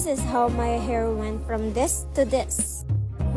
This is how my hair went from this to this.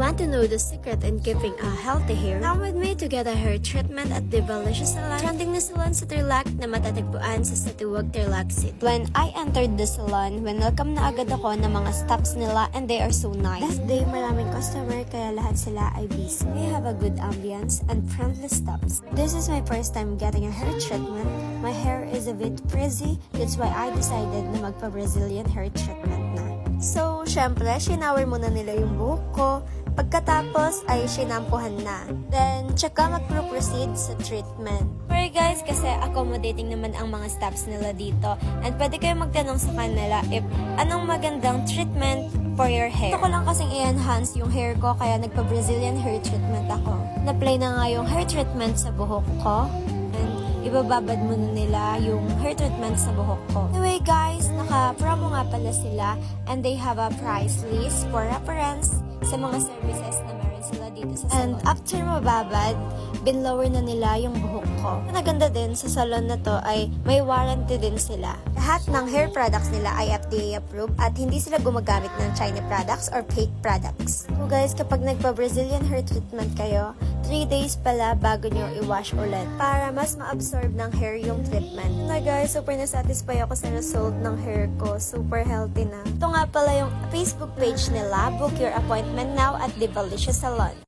Want to know the secret in keeping a healthy hair? Come with me to get a hair treatment at Divalicious Salon. Trending na salon sa Tarlac na matatagpuan sa Satiwag, Tarlac City. When I entered the salon, welcome na agad ako ng mga staffs nila and they are so nice. That day, maraming customer kaya lahat sila ay busy. They have a good ambience and friendly staffs. This is my first time getting a hair treatment. My hair is a bit frizzy, that's why I decided na magpa-Brazilian hair treatment na. So, syempre, shower muna nila yung buhok ko. Pagkatapos ay sinampuhan na. Then, tsaka mag-proceed sa treatment. Pero guys, kasi accommodating naman ang mga staffs nila dito. And pwede kayo magtanong sa kanila if anong magandang treatment for your hair. Gusto ko lang kasing i-enhance yung hair ko kaya nagpa-Brazilian hair treatment ako. Na-play na nga yung hair treatment sa buhok ko. And ibababad muna nila yung hair treatment sa buhok ko. Anyway guys, naka-promo nga pala sila and they have a price list for reference sa mga services na meron sila dito sa salon. And after mababad, binlower na nila yung buhok ko. Ang naganda din sa salon na to ay may warranty din sila. Lahat ng hair products nila ay FDA approved at hindi sila gumagamit ng China products or fake products. So guys, kapag nagpa-Brazilian hair treatment kayo, 3 days pala bago nyo i-wash ulit para mas ma-absorb ng hair yung treatment. Na guys, super na-satisfy ako sa result ng hair ko. Super healthy na. Ito nga pala yung Facebook page nila. Book your appointment now at Divalicious Salon.